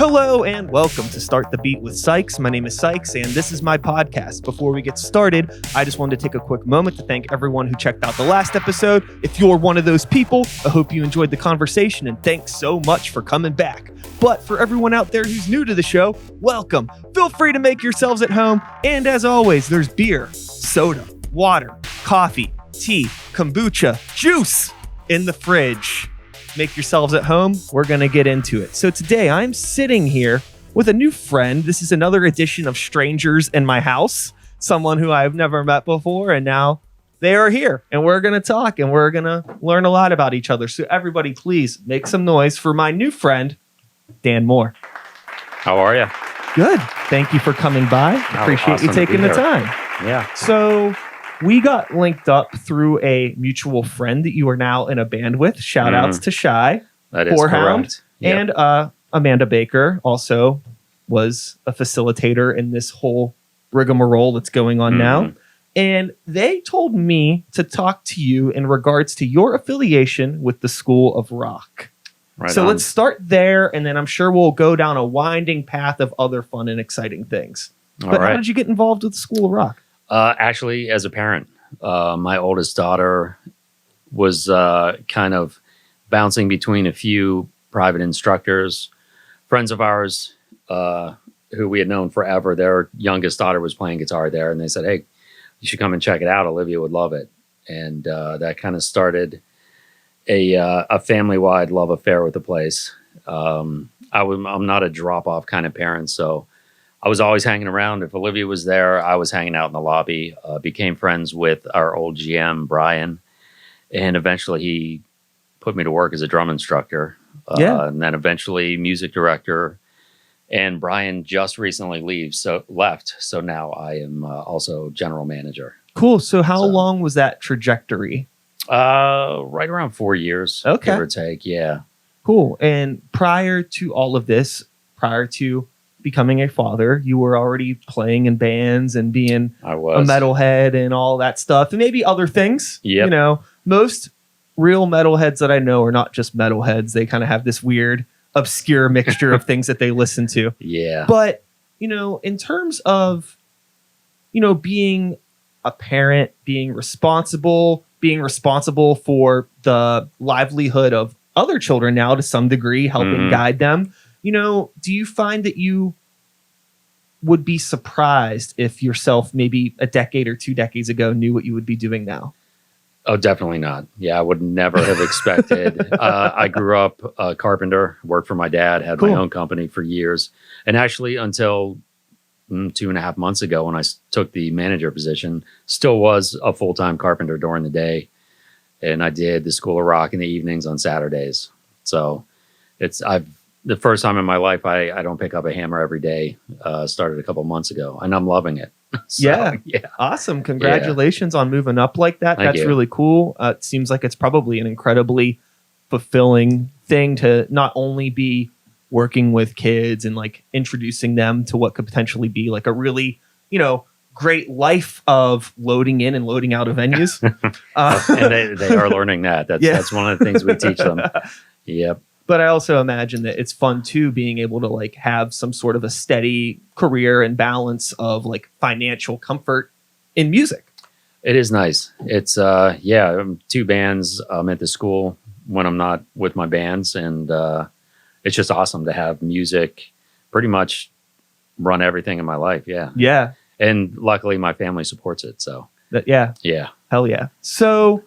Hello and welcome to Start the Beat with Sykes. My name is Sykes and this is my podcast. Before we get started, I just wanted to take a quick moment to thank everyone who checked out the last episode. If you're one of those people, I hope you enjoyed the conversation and thanks so much for coming back. But for everyone out there who's new to the show, welcome. Feel free to make yourselves at home. And as always, there's beer, soda, water, coffee, tea, kombucha, juice in the fridge. Make yourselves at home. We're going to get into it. So today I'm sitting here with a new friend. This is another edition of Strangers in My House, someone who I've never met before. And now they are here and we're going to talk and we're going to learn a lot about each other. So everybody, please make some noise for my new friend, Dan Moore. How are you? Good. Thank you for coming by. Appreciate awesome you taking the time. Yeah. So we got linked up through a mutual friend that you are now in a band with. Shout outs to Shy, That is Whorehound, correct. Yep. and Amanda Baker also was a facilitator in this whole rigmarole that's going on now. And they told me to talk to you in regards to your affiliation with the School of Rock. Right So on. let's start there, and then I'm sure we'll go down a winding path of other fun and exciting things. All But how right. did you get involved with the School of Rock? Actually, as a parent, my oldest daughter was kind of bouncing between a few private instructors, friends of ours who we had known forever. Their youngest daughter was playing guitar there, and they said, "Hey, you should come and check it out. Olivia would love it." And that kind of started a family-wide love affair with the place. I'm not a drop-off kind of parent, so I was always hanging around. If Olivia was there, I was hanging out in the lobby. Became friends with our old GM, Brian, and eventually he put me to work as a drum instructor. And then eventually music director. And Brian just recently left, so now I am also general manager. Cool. So how long was that trajectory? Right around 4 years, Okay. give or take. Yeah. Cool. And prior to all of this, prior to becoming a father, you were already playing in bands and being I was a metalhead and all that stuff, and maybe other things. Yep. You know, most real metalheads that I know are not just metalheads. They kind of have this weird, obscure mixture of things that they listen to. Yeah. But, you know, in terms of, you know, being a parent, being responsible for the livelihood of other children now to some degree, helping guide them, you know, do you find that you would be surprised if yourself maybe a decade or 2 decades ago knew what you would be doing now? Oh, definitely not. Yeah, I would never have expected. I grew up a carpenter, worked for my dad, had my own company for years. And actually until 2.5 months ago when I took the manager position, still was a full-time carpenter during the day. And I did the School of Rock in the evenings on Saturdays. So the first time in my life I don't pick up a hammer every day. Started a couple months ago, and I'm loving it. So, yeah. Awesome. Congratulations on moving up like that. Thank That's you. really cool. It seems like it's probably an incredibly fulfilling thing to not only be working with kids and like introducing them to what could potentially be like a really, you know, great life of loading in and loading out of venues. And they are learning that. That's one of the things we teach them. Yep. But I also imagine that it's fun too, being able to like have some sort of a steady career and balance of like financial comfort in music. It is nice. It's 2 bands. I'm at the school when I'm not with my bands, and it's just awesome to have music pretty much run everything in my life. Yeah. Yeah. And luckily my family supports it. So Yeah. Hell yeah. So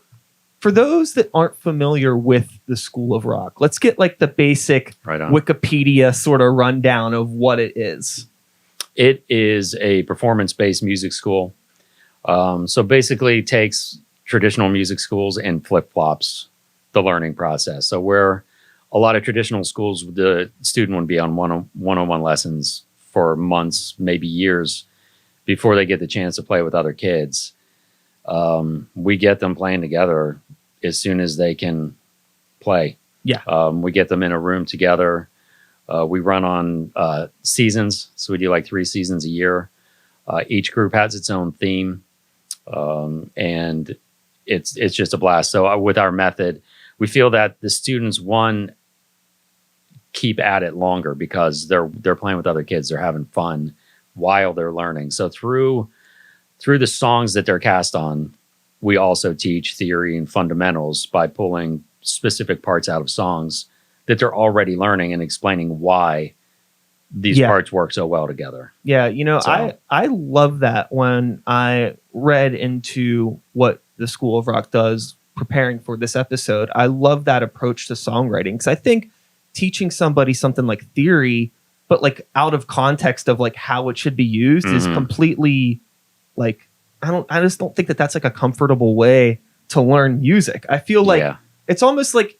for those that aren't familiar with the School of Rock, let's get like the basic right on. Wikipedia sort of rundown of what it is. It is a performance-based music school. So basically takes traditional music schools and flip-flops the learning process. So where a lot of traditional schools, the student would be on one-on-one lessons for months, maybe years, before they get the chance to play with other kids. We get them playing together as soon as they can play. Yeah. We get them in a room together. We run on seasons. So we do like 3 seasons a year. Each group has its own theme. And it's just a blast. So with our method, we feel that the students, one, keep at it longer because they're playing with other kids, they're having fun while they're learning. So through the songs that they're cast on, we also teach theory and fundamentals by pulling specific parts out of songs that they're already learning and explaining why these parts work so well together. Yeah, I love that when I read into what the School of Rock does preparing for this episode. I love that approach to songwriting because I think teaching somebody something like theory, but like out of context of like how it should be used is completely like, I just don't think that that's like a comfortable way to learn music. I feel like it's almost like,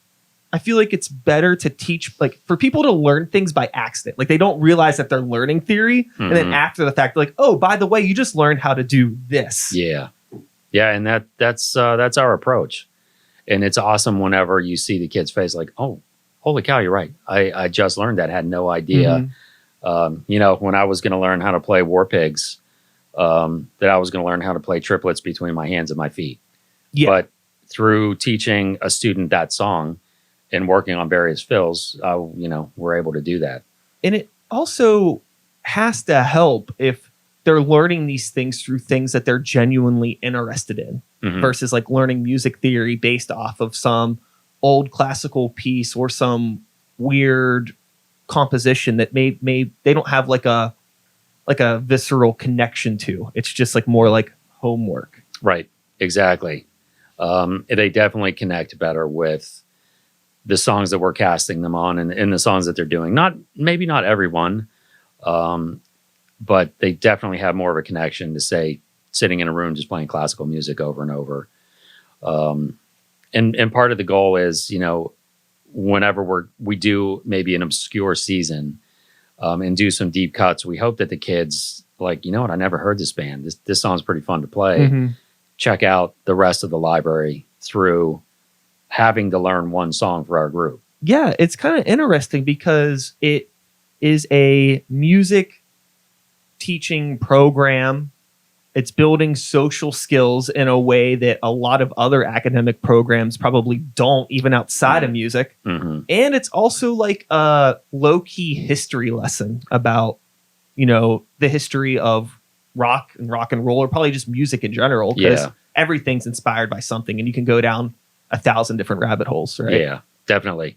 I feel like it's better to teach, like for people to learn things by accident. Like they don't realize that they're learning theory. And then after the fact, they're like, oh, by the way, you just learned how to do this. Yeah. Yeah. And that's our approach. And it's awesome whenever you see the kid's face like, oh, holy cow, you're right. I just learned that, had no idea. When I was going to learn how to play War Pigs, that I was going to learn how to play triplets between my hands and my feet. Yeah. But through teaching a student that song and working on various fills, we're able to do that. And it also has to help if they're learning these things through things that they're genuinely interested in versus like learning music theory based off of some old classical piece or some weird composition that may they don't have like a visceral connection to. It's just like more like homework. Right. Exactly. They definitely connect better with the songs that we're casting them on and the songs that they're doing. Maybe not everyone, but they definitely have more of a connection to, say, sitting in a room just playing classical music over and over. And part of the goal is, whenever we do maybe an obscure season and do some deep cuts, we hope that the kids like, you know what, I never heard this band. This song's pretty fun to play. Check out the rest of the library through having to learn one song for our group. Yeah, it's kind of interesting because it is a music teaching program. It's building social skills in a way that a lot of other academic programs probably don't, even outside of music. And it's also like a low-key history lesson about, the history of rock and roll, or probably just music in general, because everything's inspired by something and you can go down 1,000 different rabbit holes, right? Yeah, definitely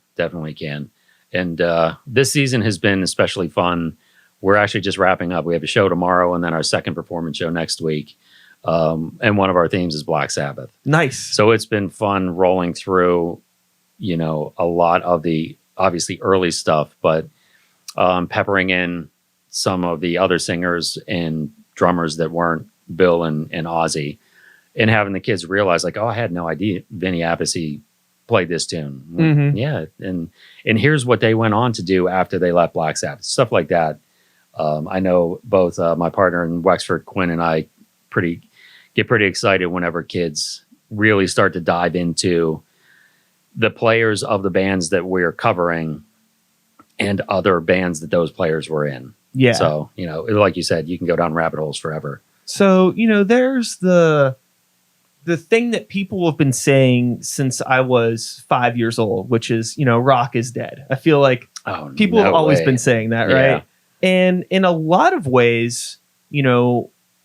can. And this season has been especially fun. We're actually just wrapping up. We have a show tomorrow and then our second performance show next week. And one of our themes is Black Sabbath. Nice. So it's been fun rolling through, a lot of the obviously early stuff, but peppering in some of the other singers and drummers that weren't Bill and Ozzy, and having the kids realize like, oh, I had no idea Vinny Appice played this tune. Yeah. And here's what they went on to do after they left Black Sabbath, stuff like that. I know both my partner in Wexford, Quinn, and I get pretty excited whenever kids really start to dive into the players of the bands that we're covering and other bands that those players were in. Yeah. So, like you said, you can go down rabbit holes forever. So, there's the thing that people have been saying since I was 5 years old, which is, rock is dead. I feel like people have always been saying that, right? And in a lot of ways,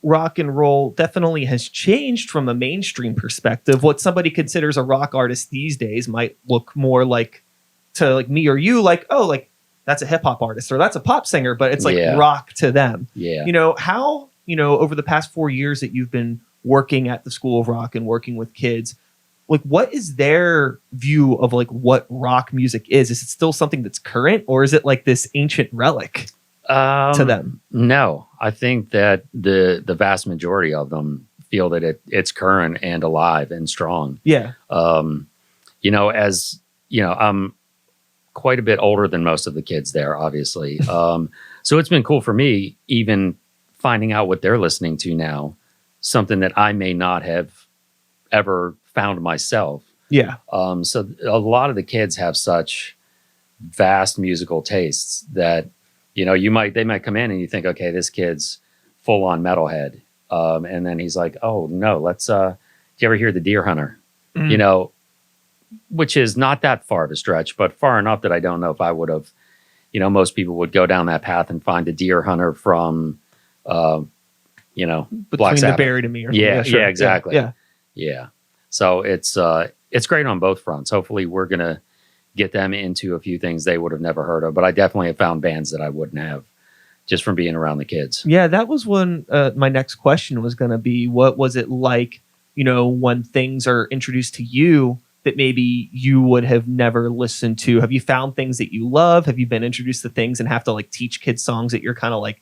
rock and roll definitely has changed from a mainstream perspective. What somebody considers a rock artist these days might look more like to like me or you, like, oh, like that's a hip hop artist or that's a pop singer, but it's like rock to them. Yeah. How, over the past 4 years that you've been working at the School of Rock and working with kids, like what is their view of like what rock music is? Is it still something that's current or is it like this ancient relic to them? No, I think that the vast majority of them feel that it's current and alive and strong. Yeah. I'm quite a bit older than most of the kids there, obviously. So it's been cool for me, even finding out what they're listening to now, something that I may not have ever found myself. Yeah. So a lot of the kids have such vast musical tastes that, they might come in and you think, okay, this kid's full on metalhead. And then he's like, oh no, let's, do you ever hear the Deer Hunter? Which is not that far of a stretch, but far enough that I don't know if I would have most people would go down that path and find a deer hunter from, Black Between the Sabbath. Buried and Me. Yeah, sure. yeah, exactly. Yeah. So it's great on both fronts. Hopefully we're going to get them into a few things they would have never heard of, but I definitely have found bands that I wouldn't have just from being around the kids. Yeah, that was one. My next question was going to be, what was it like, when things are introduced to you that maybe you would have never listened to? Have you found things that you love? Have you been introduced to things and have to like teach kids songs that you're kind of like,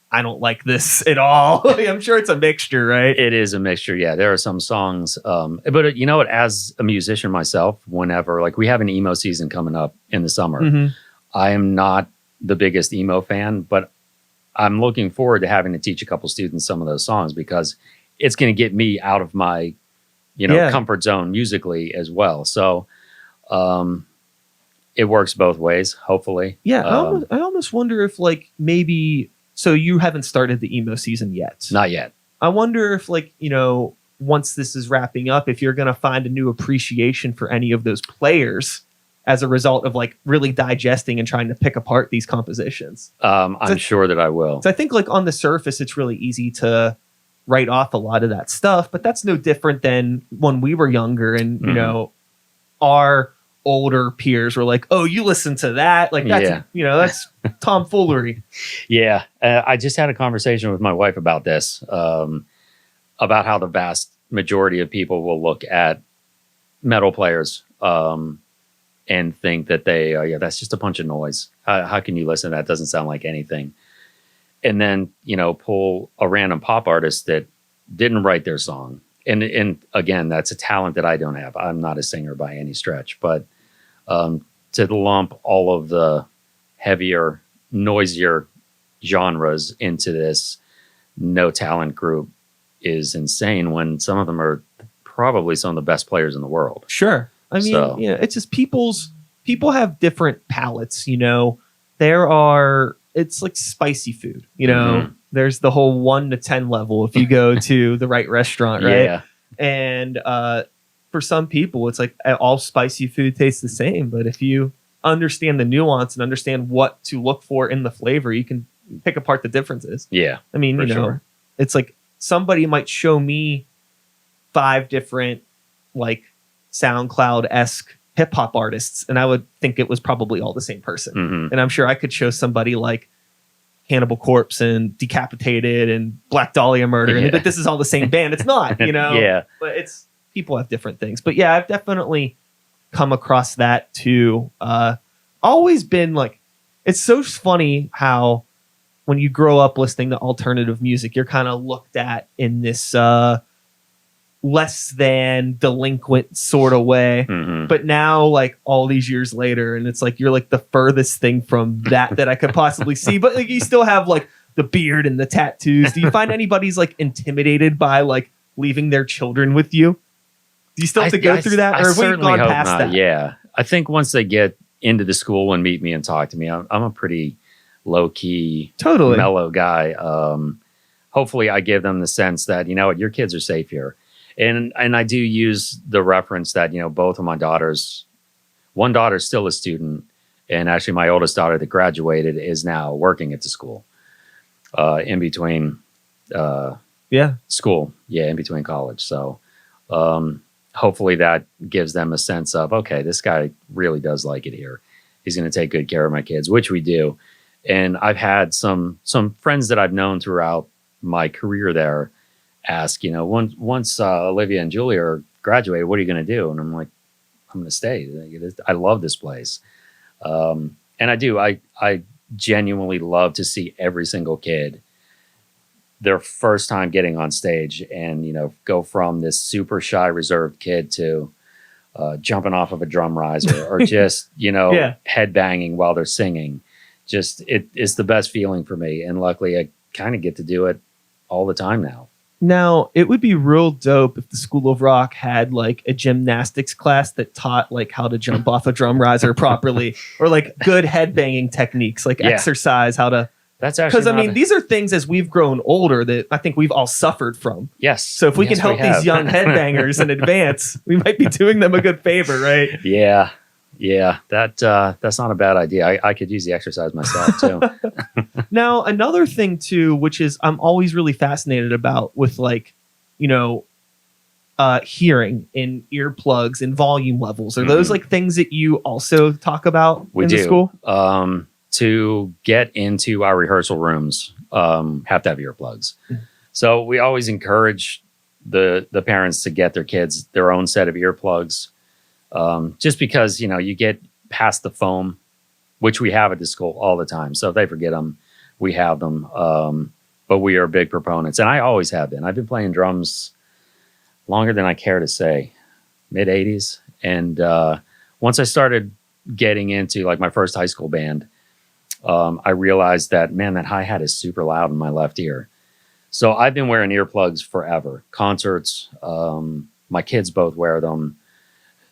I don't like this at all? I'm sure it's a mixture, right? It is a mixture. Yeah, there are some songs. But you know what? As a musician myself, whenever like we have an emo season coming up in the summer, Mm-hmm. I am not the biggest emo fan, but I'm looking forward to having to teach a couple students some of those songs because it's going to get me out of my, comfort zone musically as well. So it works both ways, hopefully. Yeah, I almost wonder if like maybe. So you haven't started the emo season yet. Not yet. I wonder if like, once this is wrapping up, if you're going to find a new appreciation for any of those players as a result of like really digesting and trying to pick apart these compositions. I'm sure that I will. So I think like on the surface, it's really easy to write off a lot of that stuff, but that's no different than when we were younger and, our older peers were like, oh, you listen to that? Like that's, that's tomfoolery. Yeah. I just had a conversation with my wife about this, about how the vast majority of people will look at metal players and think that that's just a bunch of noise. How can you listen to that? It doesn't sound like anything. And then, pull a random pop artist that didn't write their song. And again, that's a talent that I don't have. I'm not a singer by any stretch, but to lump all of the heavier, noisier genres into this no talent group is insane when some of them are probably some of the best players in the world. Sure. I mean, it's just people have different palates, it's like spicy food, Mm-hmm. There's the whole 1 to 10 level if you go to the right restaurant, right? Yeah. And for some people, it's like all spicy food tastes the same. But if you understand the nuance and understand what to look for in the flavor, you can pick apart the differences. Yeah. I mean, sure. It's like somebody might show me 5 different like SoundCloud-esque hip hop artists, and I would think it was probably all the same person. Mm-hmm. And I'm sure I could show somebody like Cannibal Corpse and Decapitated and Black Dahlia Murder, and that this is all the same band. It's not, Yeah. But people have different things. But yeah, I've definitely come across that too. Always been like, it's so funny how when you grow up listening to alternative music, you're kind of looked at in this less than delinquent sort of way. Mm-hmm. But now, like all these years later, and it's like you're like the furthest thing from that I could possibly see. But like you still have like the beard and the tattoos. Do you find anybody's like intimidated by like leaving their children with you? Do you still have to go through that, or have we gone past that? Yeah, I think once they get into the school and meet me and talk to me, I'm a pretty low key, totally mellow guy. Hopefully, I give them the sense that your kids are safe here. And I do use the reference that, both of my daughters, one daughter's still a student, and actually my oldest daughter that graduated is now working at the school in between school. Yeah, in between college. So hopefully that gives them a sense of, okay, this guy really does like it here. He's going to take good care of my kids, which we do. And I've had some friends that I've known throughout my career there ask, once Olivia and Julia are graduated, what are you going to do? And I'm like, I'm going to stay. I love this place. And I do. I genuinely love to see every single kid, their first time getting on stage and, go from this super shy, reserved kid to jumping off of a drum riser or just, head banging while they're singing. Just, it's the best feeling for me. And luckily I kind of get to do it all the time now. Now, it would be real dope if the School of Rock had like a gymnastics class that taught like how to jump off a drum riser properly, or like good headbanging techniques, like exercise, how to. That's actually because these are things as we've grown older that I think we've all suffered from. Yes. So if we can help these young headbangers in advance, we might be doing them a good favor, right? Yeah. Yeah, that's not a bad idea. I could use the exercise myself too. Now, another thing too, which is I'm always really fascinated about with like, you know, hearing in earplugs and volume levels. Are those like things that you also talk about in the school? To get into our rehearsal rooms, have to have earplugs. So we always encourage the parents to get their kids their own set of earplugs, just because, you know, you get past the foam, which we have at the school all the time. So if they forget them, we have them. But we are big proponents, and I always have been. I've been playing drums longer than I care to say, mid 80s. And once I started getting into like my first high school band, I realized that, man, that hi-hat is super loud in my left ear. So I've been wearing earplugs forever. Concerts, my kids both wear them.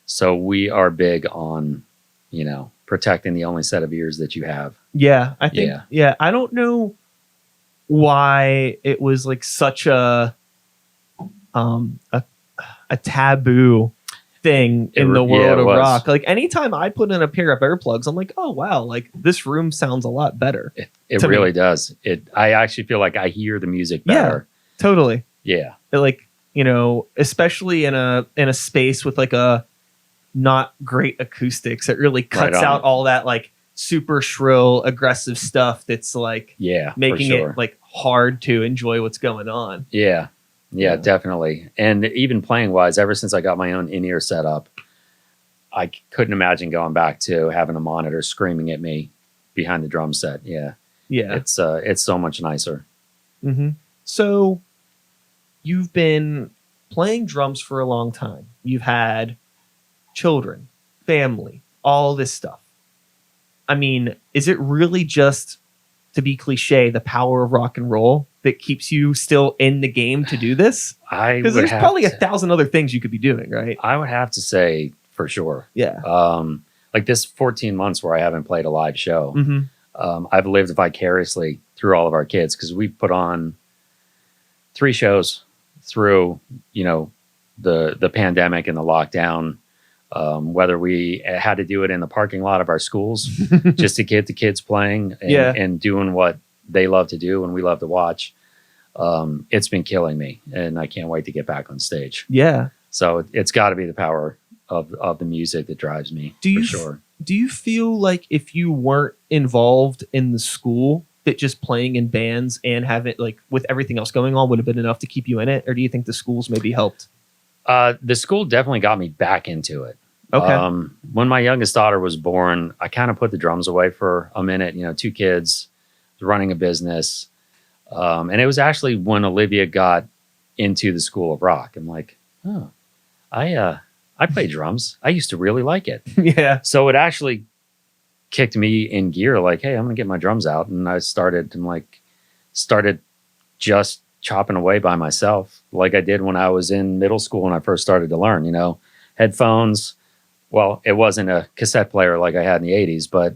So we are big on, you know, protecting the only set of ears that you have. Yeah, I think, I don't know why it was like such a taboo thing in the world of rock. Like anytime I put in a pair of earplugs, I'm like, oh wow, like this room sounds a lot better. It really does. I actually feel like I hear the music better. Yeah, totally. Yeah. Like, you know, especially in a space with like a not great acoustics, it really cuts out all that like super shrill aggressive stuff that's like making it like hard to enjoy what's going on. Yeah, definitely. And even playing wise, ever since I got my own in-ear setup, I couldn't imagine going back to having a monitor screaming at me behind the drum set. Yeah. It's so much nicer. Mm-hmm. So you've been playing drums for a long time. You've had children, family, all this stuff. I mean, is it really just, to be cliche, the power of rock and roll that keeps you still in the game to do this? Because there's probably 1,000 other things you could be doing, right? I would have to say for sure. Yeah. Like this 14 months where I haven't played a live show, I've lived vicariously through all of our kids, because we put on 3 shows through, you know, the pandemic and the lockdown. Whether we had to do it in the parking lot of our schools just to get the kids playing and doing what they love to do and we love to watch. It's been killing me, and I can't wait to get back on stage. Yeah. So it's got to be the power of the music that drives me. For sure. Do you feel like if you weren't involved in the school, that just playing in bands and having like with everything else going on would have been enough to keep you in it? Or do you think the schools maybe helped? The school definitely got me back into it. Okay. When my youngest daughter was born, I kind of put the drums away for a minute. You know, 2 kids, running a business, and it was actually when Olivia got into the School of Rock. I'm like, oh, I play drums. I used to really like it. Yeah. So it actually kicked me in gear. Like, hey, I'm gonna get my drums out, and I started just chopping away by myself, like I did when I was in middle school when I first started to learn. You know, headphones. Well, it wasn't a cassette player like I had in the 80s,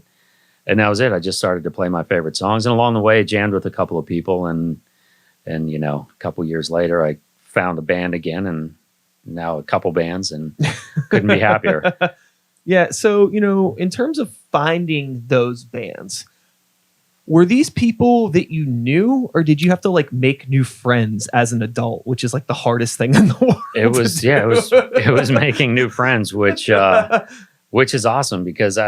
and that was it. I just started to play my favorite songs. And along the way, jammed with a couple of people. And you know, a couple years later, I found a band again, and now a couple bands, and couldn't be happier. Yeah. So, you know, in terms of finding those bands, were these people that you knew, or did you have to like make new friends as an adult, which is like the hardest thing in the world? It was making new friends, which is awesome, because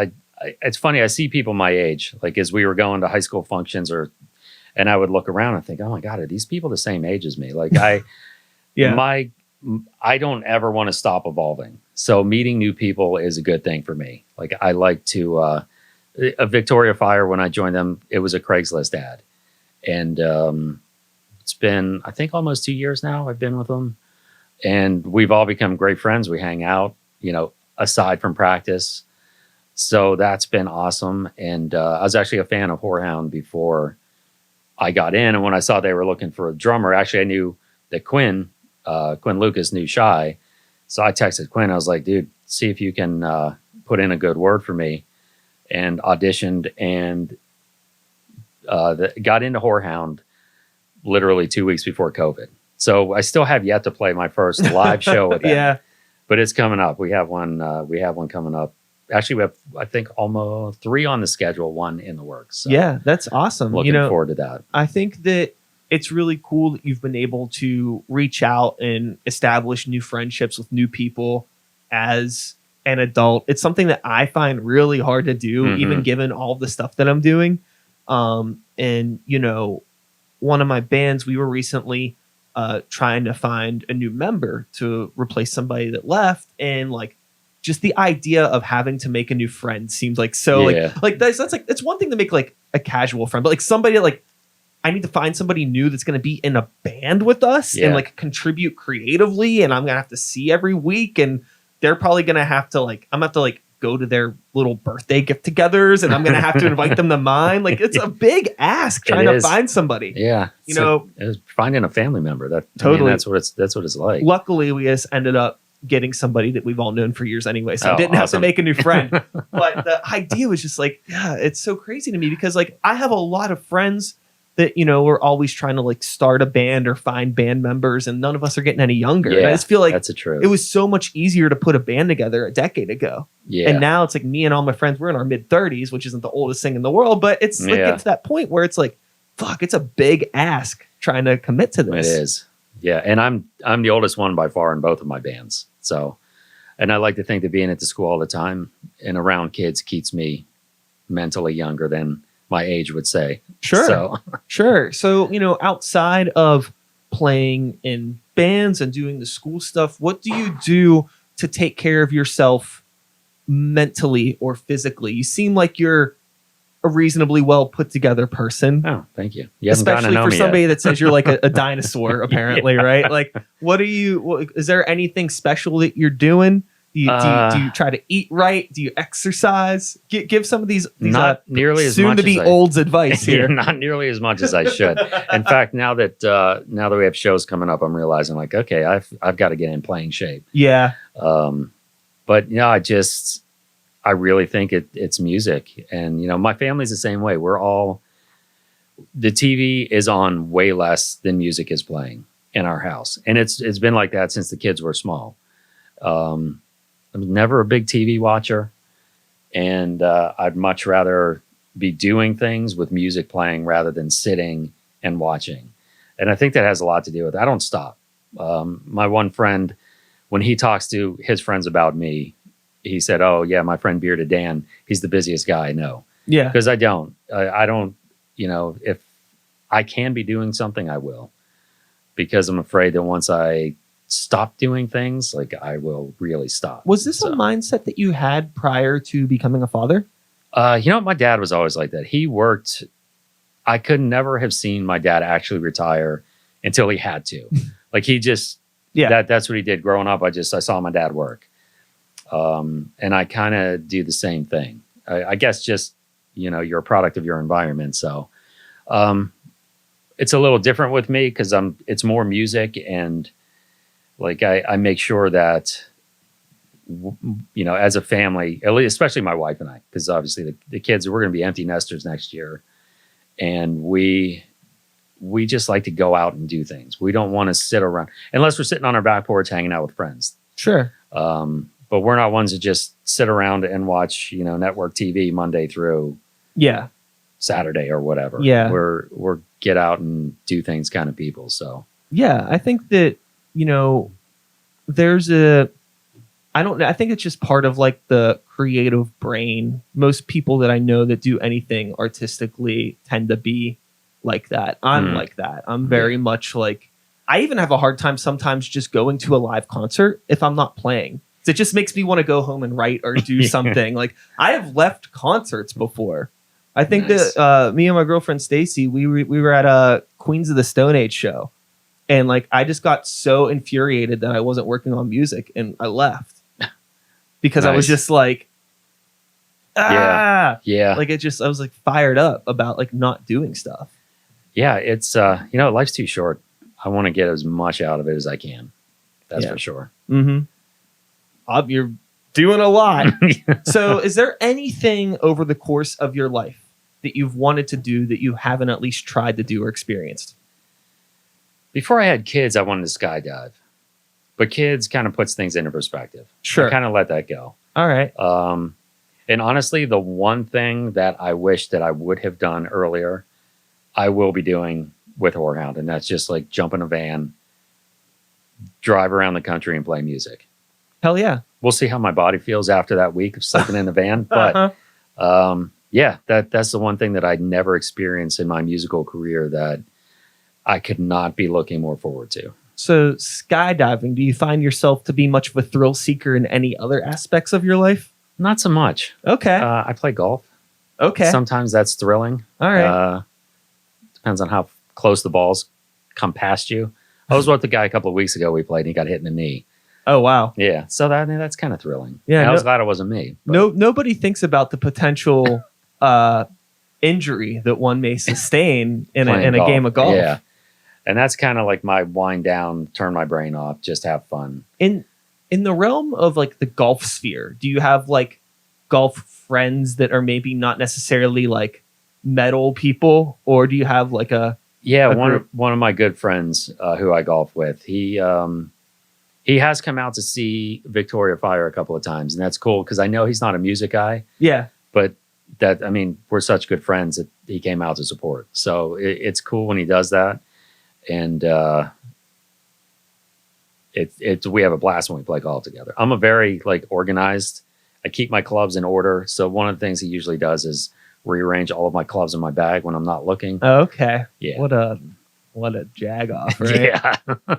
it's funny. I see people my age, like as we were going to high school functions, and I would look around and think, oh my God, are these people the same age as me? Like I don't ever want to stop evolving. So meeting new people is a good thing for me. Like I like to, a Victoria Fire, when I joined them, it was a Craigslist ad. And it's been, I think, almost 2 years now I've been with them. And we've all become great friends. We hang out, you know, aside from practice. So that's been awesome. And I was actually a fan of Whorehound before I got in. And when I saw they were looking for a drummer, actually I knew that Quinn Lucas knew Shy. So I texted Quinn. I was like, dude, see if you can put in a good word for me. And auditioned and got into Whorehound literally 2 weeks before COVID. So I still have yet to play my first live show with them. Yeah. But it's coming up. We have one coming up actually, we have, I think, almost 3 on the schedule, 1 in the works. So Yeah, that's awesome. looking forward to that. I think that it's really cool that you've been able to reach out and establish new friendships with new people as an adult. It's something that I find really hard to do, even given all the stuff that I'm doing. And, one of my bands, we were recently trying to find a new member to replace somebody that left. And like, just the idea of having to make a new friend seems like so like that's like, it's one thing to make like a casual friend, but like somebody like, I need to find somebody new that's going to be in a band with us and like contribute creatively. And I'm going to have to see every week. And they're probably going to have to like, I'm going to have to like go to their little birthday get togethers and I'm going to have to invite them to mine. Like it's a big ask trying to find somebody. Yeah. It's finding a family member totally. That's what it's like. Luckily we just ended up getting somebody that we've all known for years anyway. So I didn't have to make a new friend, but the idea was just like, yeah, it's so crazy to me because like I have a lot of friends that, we're always trying to like start a band or find band members and none of us are getting any younger. Yeah, and I just feel like that's the truth. It was so much easier to put a band together a decade ago. Yeah. And now it's like me and all my friends, we're in our mid 30s, which isn't the oldest thing in the world, but it's like getting to that point where it's like, fuck, it's a big ask trying to commit to this. It is. Yeah. And I'm the oldest one by far in both of my bands. So, and I like to think that being at the school all the time and around kids keeps me mentally younger than my age would say. Sure. Sure. So, outside of playing in bands and doing the school stuff, what do you do to take care of yourself mentally or physically? You seem like you're a reasonably well put together person. Oh, thank you. Especially for somebody that says you're like a dinosaur, apparently, right? Like, is there anything special that you're doing? Do you try to eat right? Do you exercise? Give some of these not nearly as soon to be old's advice here. Not nearly as much as I should. In fact, now that we have shows coming up, I'm realizing like, okay, I've got to get in playing shape. Yeah. But I really think it's music, and my family's the same way. The TV is on way less than music is playing in our house, and it's been like that since the kids were small. I was never a big TV watcher, and I'd much rather be doing things with music playing rather than sitting and watching. And I think that has a lot to do with it. I don't stop. My one friend, when he talks to his friends about me, he said, "Oh yeah, my friend Bearded Dan, he's the busiest guy I know." Yeah, because I don't. If I can be doing something, I will, because I'm afraid that once I stop doing things, like I will really stop. Was this a mindset that you had prior to becoming a father? My dad was always like that. He worked. I could never have seen my dad actually retire until he had to. Like he just, that's what he did growing up. I saw my dad work. And I kind of do the same thing. I guess just, you're a product of your environment. So, it's a little different with me because it's more music, and like I make sure that, as a family, at least, especially my wife and I, because obviously the kids, we're going to be empty nesters next year. And we just like to go out and do things. We don't want to sit around unless we're sitting on our back porch hanging out with friends. Sure. But we're not ones that just sit around and watch, network TV Monday through Saturday or whatever. Yeah. We're get out and do things kind of people. So yeah, I think that, I think it's just part of like the creative brain. Most people that I know that do anything artistically tend to be like that. I'm like that. I'm very much like, I even have a hard time sometimes just going to a live concert if I'm not playing. It just makes me want to go home and write or do something. Like I have left concerts before. I think that me and my girlfriend Stacy, we were at a Queens of the Stone Age show, and like I just got so infuriated that I wasn't working on music, and I left because I was just like, like I was like fired up about like not doing stuff. Yeah, it's life's too short. I want to get as much out of it as I can. That's for sure. Mm-hmm. You're doing a lot. So is there anything over the course of your life that you've wanted to do that you haven't at least tried to do or experienced? Before I had kids, I wanted to skydive. But kids kind of puts things into perspective. Sure. I kind of let that go. All right. And honestly, the one thing that I wish that I would have done earlier, I will be doing with Whorehound, and that's just like jump in a van, drive around the country, and play music. Hell yeah. We'll see how my body feels after that week of sleeping in the van, but yeah, that's the one thing that I'd never experienced in my musical career that I could not be looking more forward to. So skydiving, do you find yourself to be much of a thrill seeker in any other aspects of your life? Not so much. Okay. I play golf. Okay. Sometimes that's thrilling. All right. Depends on how close the balls come past you. I was with the guy a couple of weeks ago. We played, and he got hit in the knee. Oh, wow. Yeah. So that's kind of thrilling. Yeah. And I was glad it wasn't me. Nobody thinks about the potential injury that one may sustain in a game of golf. Yeah. And that's kind of like my wind down, turn my brain off, just have fun. In the realm of like the golf sphere, do you have like golf friends that are maybe not necessarily like metal people, or do you have like a one of my good friends who I golf with, he has come out to see Victoria Fire a couple of times, and that's cool because I know he's not a music guy. Yeah. But we're such good friends that he came out to support. So it's cool when he does that. And we have a blast when we play golf together. I'm a very like organized. I keep my clubs in order. So one of the things he usually does is rearrange all of my clubs in my bag when I'm not looking. Okay. Yeah. What a jag-off, right?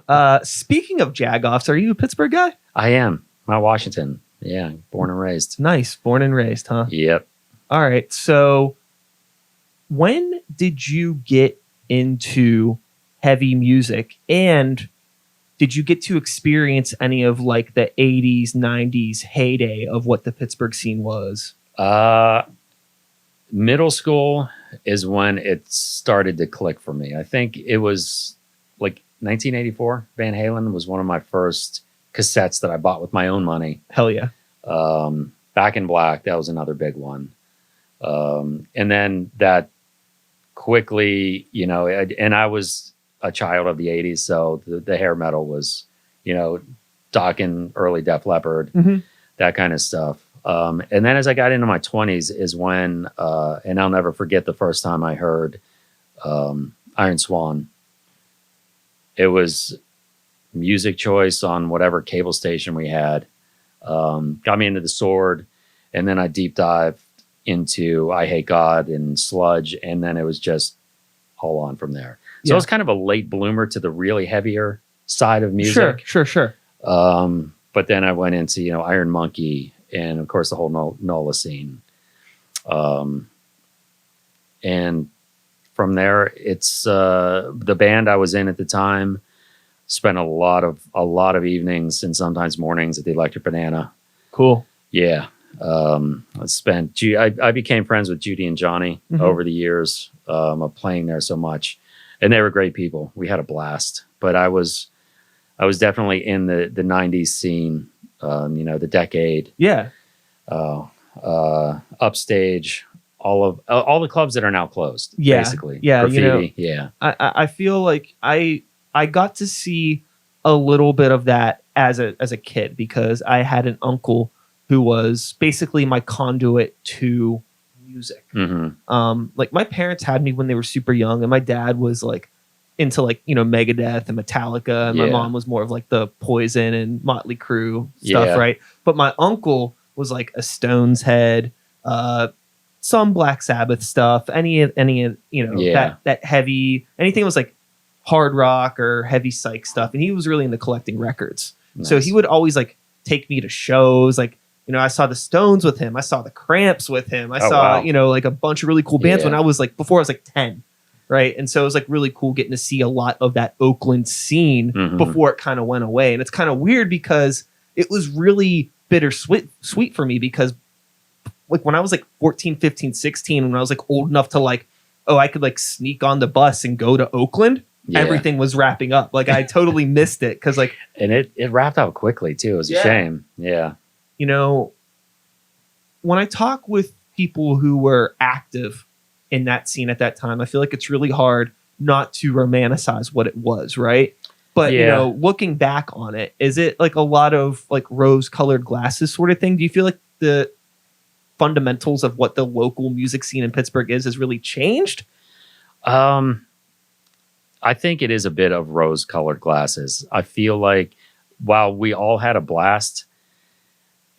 Yeah. Speaking of jag-offs, are you a Pittsburgh guy? I am. Mount Washington. Yeah. Born and raised. Nice. Born and raised, huh? Yep. All right. So when did you get into heavy music, and did you get to experience any of like the 80s, 90s heyday of what the Pittsburgh scene was? Middle school is when it started to click for me. I think it was like 1984. Van Halen was one of my first cassettes that I bought with my own money. Hell yeah. Back in Black, that was another big one. And then that quickly, and I was a child of the 80s, so the hair metal was, Dokken, early Def Leppard, that kind of stuff. And then as I got into my 20s is when, and I'll never forget the first time I heard Iron Swan. It was music choice on whatever cable station we had. Got me into the Sword, and then I deep dived into I Hate God and Sludge, and then it was just all on from there. So I was kind of a late bloomer to the really heavier side of music. Sure. But then I went into, Iron Monkey and, of course, the whole NOLA scene. And from there, it's the band I was in at the time. Spent a lot of evenings and sometimes mornings at the Electric Banana. Cool. Yeah. I became friends with Judy and Johnny over the years of playing there so much. And they were great people. We had a blast. But I was definitely in the 90s scene, the Decade. Yeah. Upstage, all the clubs that are now closed, basically. Yeah. Graffiti, yeah. I feel like I got to see a little bit of that as a kid because I had an uncle who was basically my conduit to music. Like my parents had me when they were super young, and my dad was like into like Megadeth and Metallica, and my mom was more of like the Poison and Motley Crue stuff, right? But my uncle was like a Stones head, some Black Sabbath stuff, any that heavy, anything that was like hard rock or heavy psych stuff, and he was really into collecting records. Nice. So he would always like take me to shows, like I saw the Stones with him, I saw the Cramps with him, I saw like a bunch of really cool bands when I was like 10, right? And so it was like really cool getting to see a lot of that Oakland scene before it kind of went away. And it's kind of weird because it was really bittersweet for me because like when I was like 14, 15, 16, when I was like old enough to like, I could like sneak on the bus and go to Oakland. Yeah. Everything was wrapping up. Like I totally missed it because like, and it wrapped out quickly too. It was a shame. Yeah. When I talk with people who were active in that scene at that time, I feel like it's really hard not to romanticize what it was, right? But looking back on it, is it like a lot of like rose-colored glasses sort of thing? Do you feel like the fundamentals of what the local music scene in Pittsburgh is has really changed? I think it is a bit of rose-colored glasses. I feel like while we all had a blast,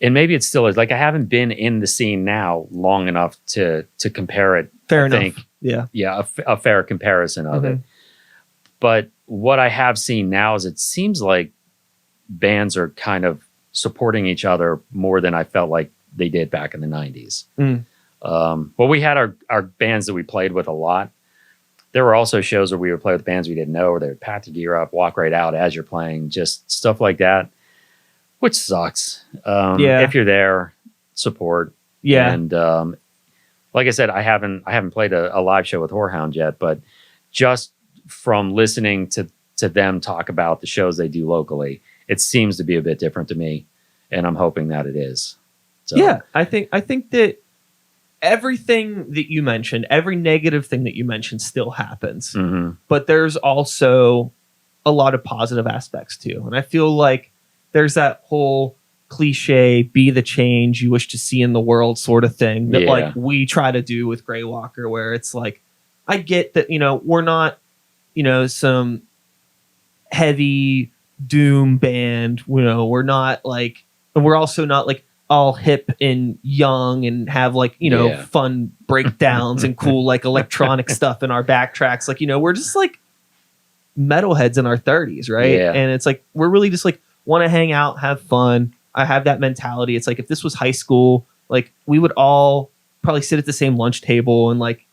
and maybe it still is, like I haven't been in the scene now long enough to compare it. Fair I enough. think, Yeah. a fair comparison of it. But what I have seen now is it seems like bands are kind of supporting each other more than I felt like they did back in the 90s. Well, we had our bands that we played with a lot. There were also shows where we would play with bands we didn't know, where they would pack the gear up, walk right out as you're playing, just stuff like that, which sucks. If you're there, support. Yeah. And like I said, I haven't played a live show with Whorehound yet, but just from listening to them talk about the shows they do locally, it seems to be a bit different to me, and I'm hoping that it is. So. Yeah, I think that everything that you mentioned, every negative thing that you mentioned still happens. But there's also a lot of positive aspects too. And I feel like there's that whole cliche, be the change you wish to see in the world sort of thing that like we try to do with Grey Walker, where it's like, I get that, we're not, some heavy doom band, we're not like, and we're also not like all hip and young and have like, fun breakdowns and cool like electronic stuff in our backtracks. Like, we're just like metalheads in our 30s, right? Yeah. And it's like, we're really just like want to hang out, have fun. I have that mentality. It's like, if this was high school, like we would all probably sit at the same lunch table and like,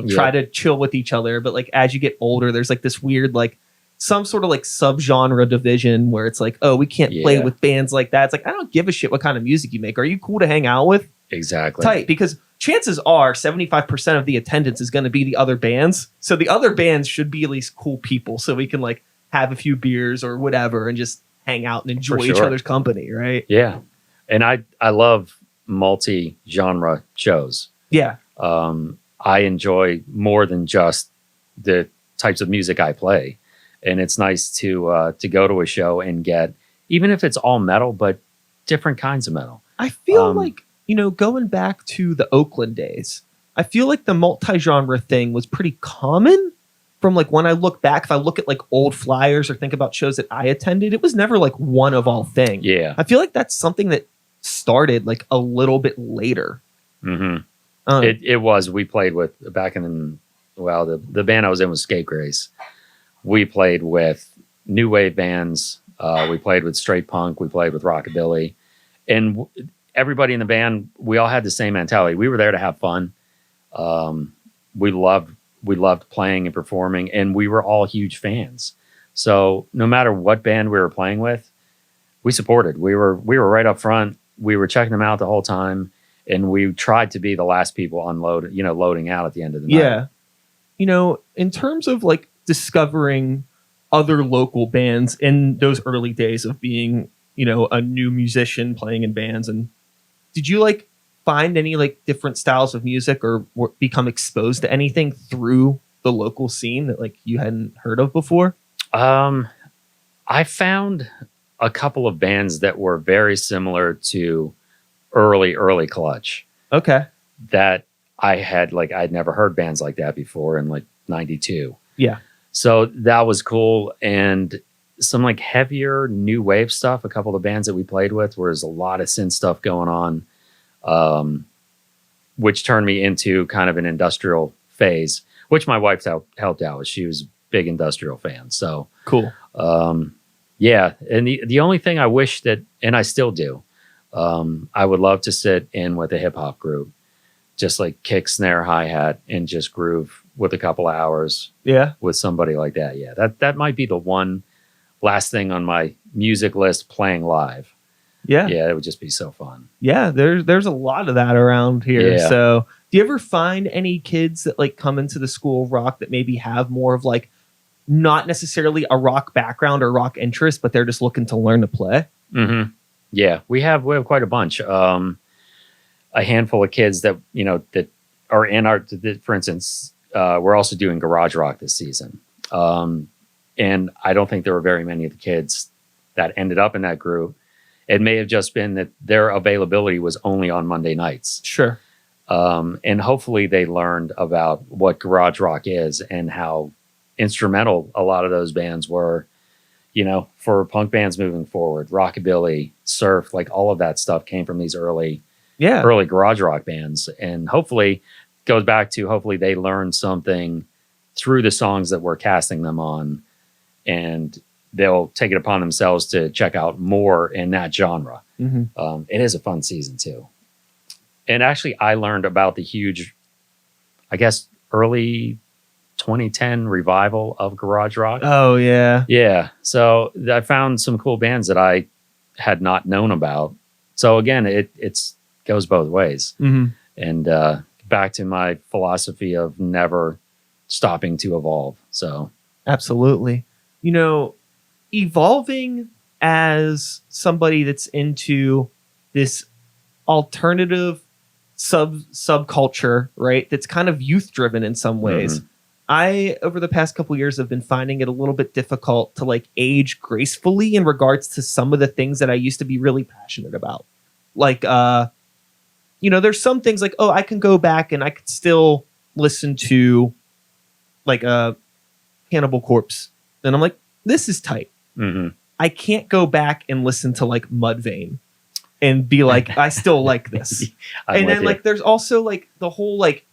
try to chill with each other. But like, as you get older, there's like this weird, like some sort of like subgenre division where it's like, oh, we can't play with bands like that. It's like, I don't give a shit what kind of music you make. Are you cool to hang out with? Exactly. Tight. Because chances are 75% of the attendance is going to be the other bands. So the other bands should be at least cool people. So we can like have a few beers or whatever and just hang out and enjoy each other's company. Right. Yeah. And I love multi-genre shows. Yeah. I enjoy more than just the types of music I play. And it's nice to go to a show and get, even if it's all metal, but different kinds of metal. I feel like, going back to the Oakland days, I feel like the multi-genre thing was pretty common from like when I look back. If I look at like old flyers or think about shows that I attended, it was never like one of all thing. Yeah. I feel like that's something that started like a little bit later. It was. We played with back in the band I was in was Scapegrace. We played with new wave bands. We played with straight punk. We played with rockabilly, and everybody in the band, we all had the same mentality. We were there to have fun. We loved playing and performing, and we were all huge fans. So no matter what band we were playing with, we supported. We were right up front. We were checking them out the whole time, and we tried to be the last people loading out at the end of the night. Yeah. In terms of like discovering other local bands in those early days of being, a new musician playing in bands, and did you like find any like different styles of music or become exposed to anything through the local scene that like you hadn't heard of before? I found a couple of bands that were very similar to early Clutch. Okay. That I'd never heard bands like that before in like 92. Yeah. So that was cool. And some like heavier new wave stuff. A couple of the bands that we played with, where there's a lot of synth stuff going on, which turned me into kind of an industrial phase, which my wife helped out with. She was a big industrial fan. So cool. Yeah. And the only thing I wish that, and I still do, I would love to sit in with a hip hop group, just like kick, snare, hi-hat, and just groove with a couple of hours. Yeah. With somebody like that. Yeah. That might be the one last thing on my music list, playing live. Yeah. Yeah. It would just be so fun. Yeah. There's a lot of that around here. Yeah. So do you ever find any kids that like come into the school of rock that maybe have more of like, not necessarily a rock background or rock interest, but they're just looking to learn to play? Mm-hmm. Yeah. We have quite a bunch. A handful of kids that, that are in for instance, we're also doing garage rock this season. And I don't think there were very many of the kids that ended up in that group. It may have just been that their availability was only on Monday nights. Sure. And hopefully they learned about what garage rock is and how instrumental a lot of those bands were, for punk bands moving forward. Rockabilly, surf, like all of that stuff came from these early garage rock bands. And hopefully they learned something through the songs that we're casting them on, and they'll take it upon themselves to check out more in that genre. Mm-hmm. It is a fun season too. And actually, I learned about the huge, I guess, early 2010 revival of garage rock. Oh, yeah. Yeah. So I found some cool bands that I had not known about. So again, it goes both ways. Mm-hmm. And back to my philosophy of never stopping to evolve. So absolutely. Evolving as somebody that's into this alternative subculture, right? That's kind of youth driven in some ways. Mm-hmm. I, over the past couple of years, have been finding it a little bit difficult to like age gracefully in regards to some of the things that I used to be really passionate about. Like, there's some things like, I can go back and I could still listen to like Cannibal Corpse. And I'm like, this is tight. Mm-hmm. I can't go back and listen to like Mudvayne and be like, I still like this. And then like, there's also like the whole like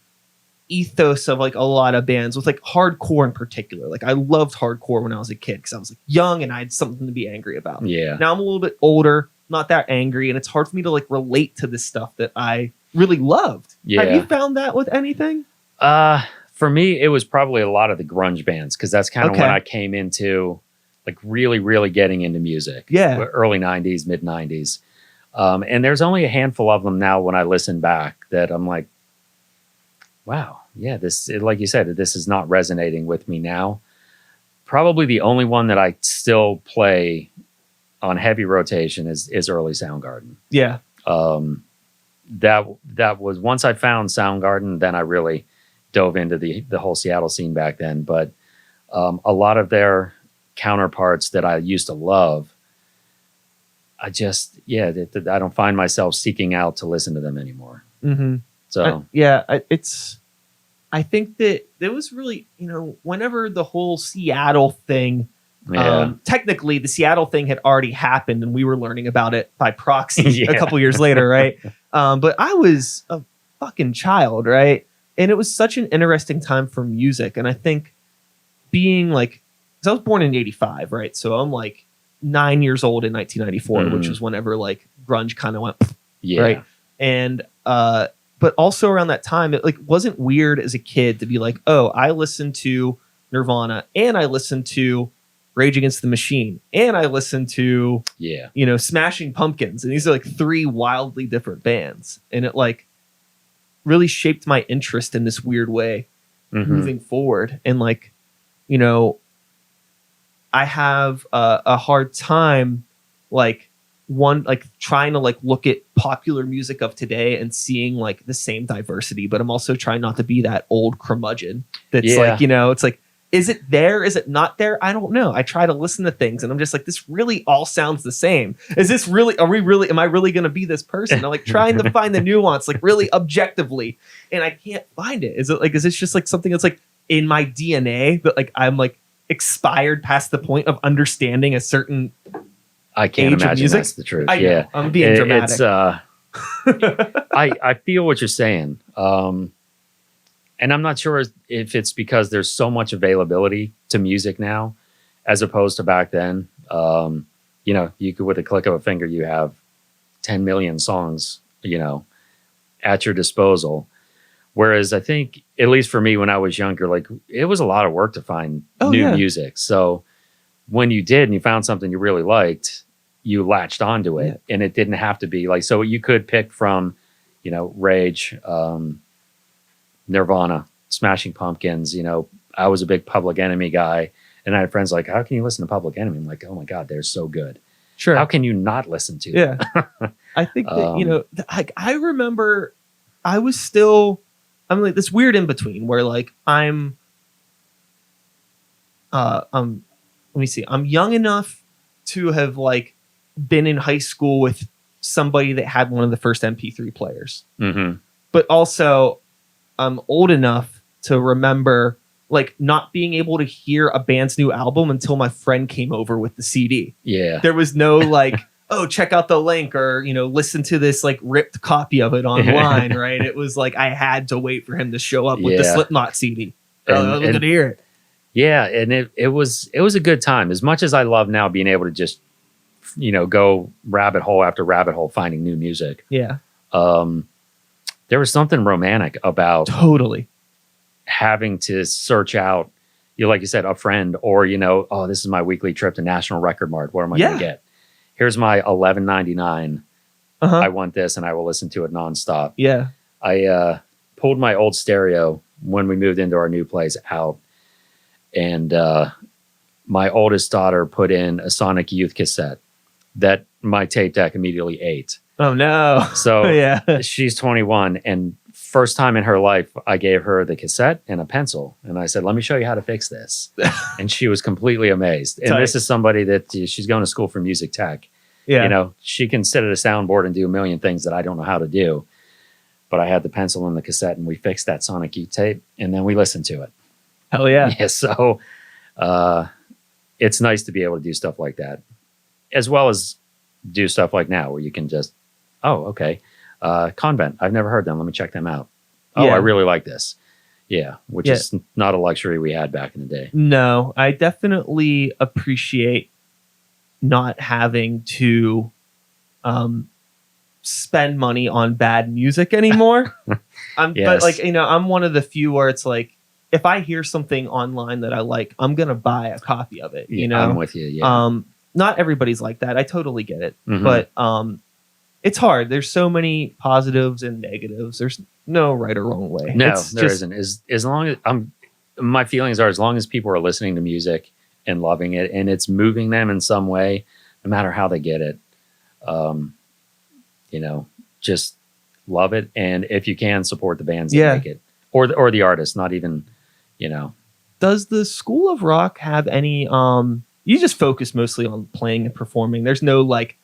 ethos of like a lot of bands with like hardcore in particular. Like I loved hardcore when I was a kid because I was like young and I had something to be angry about. Yeah. Now I'm a little bit older, not that angry, and it's hard for me to like relate to this stuff that I really loved. Yeah. Have you found that with anything? For me, it was probably a lot of the grunge bands because that's kind of when I came into like really, really getting into music. Yeah. Early 90s, mid 90s. And there's only a handful of them now when I listen back that I'm like, wow, yeah, like you said, this is not resonating with me now. Probably the only one that I still play on heavy rotation is early Soundgarden. Yeah. That was once I found Soundgarden, then I really dove into the whole Seattle scene back then. But a lot of their counterparts that I used to love, I don't find myself seeking out to listen to them anymore. Mm-hmm. So I think that there was really, whenever the whole Seattle thing, technically the Seattle thing had already happened and we were learning about it by proxy a couple years later. Right. But I was a fucking child. Right. And it was such an interesting time for music. And I think being like, because I was born in 85, right? So I'm like 9 years old in 1994, which was whenever like grunge kind of went, right? And but also around that time, it like wasn't weird as a kid to be like, oh, I listened to Nirvana and I listened to Rage Against the Machine and I listened to Smashing Pumpkins, and these are like three wildly different bands, and it like really shaped my interest in this weird way moving forward. And like, I have a hard time trying to like look at popular music of today and seeing like the same diversity, but I'm also trying not to be that old curmudgeon that's like, it's like, is it there? Is it not there? I don't know. I try to listen to things and I'm just like, this really all sounds the same. Is this really, am I really going to be this person? I'm like trying to find the nuance, like really objectively. And I can't find it. Is this just like something that's like in my DNA that like, I'm like expired past the point of understanding a certain I can't imagine that's the truth. I'm being dramatic. It's, I feel what you're saying. And I'm not sure if it's because there's so much availability to music now as opposed to back then. You could, with a click of a finger, you have 10 million songs, at your disposal. Whereas I think, at least for me, when I was younger, like it was a lot of work to find new music. So when you did and you found something you really liked, you latched onto it, and it didn't have to be like, so you could pick from, Rage, Nirvana, Smashing Pumpkins. I was a big Public Enemy guy, and I had friends like, how can you listen to Public Enemy? I'm like, oh my God, they're so good. Sure. How can you not listen to them? I think that, I remember I was still, I'm like this weird in between where like let me see, I'm young enough to have like been in high school with somebody that had one of the first MP3 players. Mm-hmm. But also, I'm old enough to remember like not being able to hear a band's new album until my friend came over with the CD. Yeah. There was no like, oh, check out the link or, listen to this like ripped copy of it online, right? It was like I had to wait for him to show up with the Slipknot CD. I'm going to hear it. Yeah, and it was a good time. As much as I love now being able to just, go rabbit hole after rabbit hole finding new music. Yeah. There was something romantic about totally having to search out, like you said, a friend or, oh, this is my weekly trip to National Record Mart. What am I going to get? Here's my $11.99. I want this, and I will listen to it nonstop. Yeah. I pulled my old stereo when we moved into our new place out, and my oldest daughter put in a Sonic Youth cassette that my tape deck immediately ate. Oh, no. So yeah. She's 21, and first time in her life, I gave her the cassette and a pencil. And I said, let me show you how to fix this. And she was completely amazed. And this is somebody that she's going to school for music tech. Yeah. She can sit at a soundboard and do a million things that I don't know how to do. But I had the pencil and the cassette, and we fixed that Sonic Youth tape, and then we listened to it. Hell yeah. Yeah. So it's nice to be able to do stuff like that, as well as do stuff like now where you can just, oh, okay. Convent. I've never heard them. Let me check them out. Oh, I really like this. Yeah. Which is not a luxury we had back in the day. No, I definitely appreciate not having to spend money on bad music anymore. But like, I'm one of the few where it's like, if I hear something online that I like, I'm going to buy a copy of it. I'm with you. Yeah. Not everybody's like that. I totally get it. Mm-hmm. But it's hard. There's so many positives and negatives. There's no right or wrong way. No, there isn't. As long as my feelings are, as long as people are listening to music and loving it, and it's moving them in some way, no matter how they get it, just love it. And if you can, support the bands that make it, or the artists. Not even, Does the School of Rock have any? You just focus mostly on playing and performing. There's no like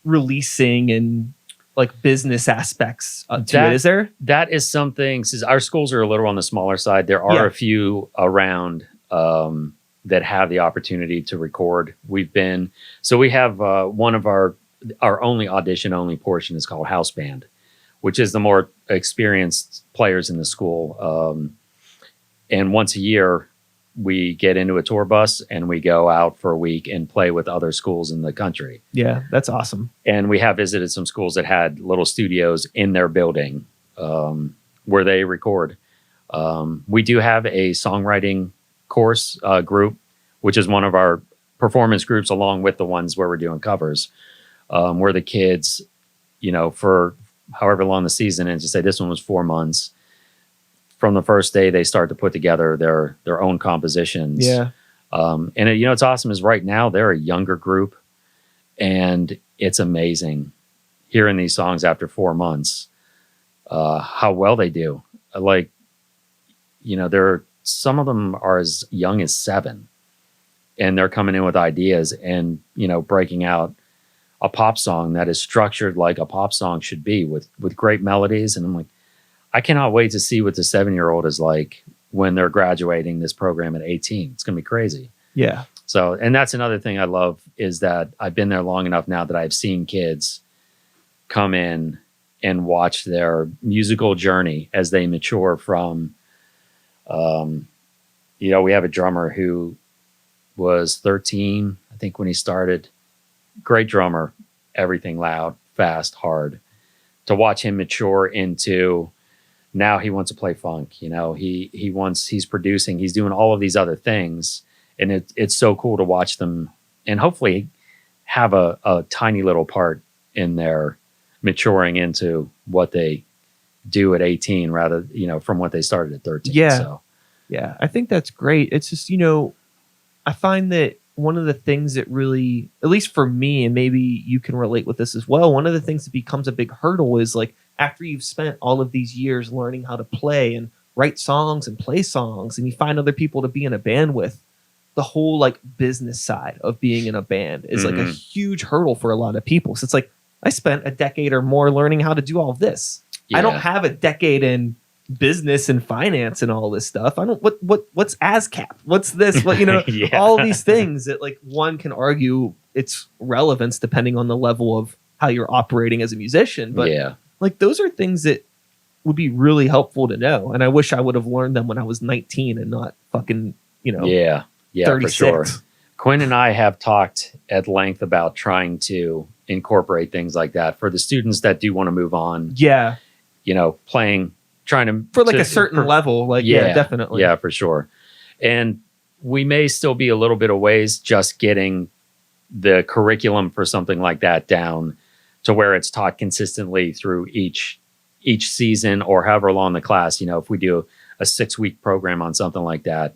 releasing and like business aspects to it, is there? That is something, since our schools are a little on the smaller side, there are a few around that have the opportunity to record. We have one of our only audition only portion is called house band, which is the more experienced players in the school. And once a year, we get into a tour bus and we go out for a week and play with other schools in the country. Yeah, that's awesome. And we have visited some schools that had little studios in their building where they record. We do have a songwriting course group, which is one of our performance groups along with the ones where we're doing covers, where the kids, for however long the season is, to say this one was 4 months. From the first day, they start to put together their own compositions. Yeah. And it's awesome is right now they're a younger group, and it's amazing hearing these songs after 4 months, how well they do. Like, some of them are as young as 7, and they're coming in with ideas and, breaking out a pop song that is structured like a pop song should be with great melodies. And I'm like, I cannot wait to see what the 7-year-old is like when they're graduating this program at 18. It's going to be crazy. Yeah. So, and that's another thing I love is that I've been there long enough now that I've seen kids come in and watch their musical journey as they mature from, we have a drummer who was 13, I think, when he started. Great drummer, everything loud, fast, hard. To watch him mature into now he wants to play funk, he's producing, he's doing all of these other things. And it's so cool to watch them and hopefully have a tiny little part in their maturing into what they do at 18 rather, from what they started at 13. Yeah. So. Yeah. I think that's great. It's just, I find that one of the things that really, at least for me, and maybe you can relate with this as well, one of the things that becomes a big hurdle is like, after you've spent all of these years learning how to play and write songs and play songs, and you find other people to be in a band with, the whole like business side of being in a band is like a huge hurdle for a lot of people. So it's like, I spent a decade or more learning how to do all of this. I don't have a decade in business and finance and all this stuff. I don't, what's ASCAP? What's this? What, all these things that like one can argue its relevance depending on the level of how you're operating as a musician. But like, those are things that would be really helpful to know. And I wish I would have learned them when I was 19 and not fucking, 36. For sure. Quinn and I have talked at length about trying to incorporate things like that for the students that do want to move on. Yeah. Trying to for like a certain level, like definitely. Yeah, for sure. And we may still be a little bit of ways just getting the curriculum for something like that down to where it's taught consistently through each season or however long the class, if we do a 6-week program on something like that,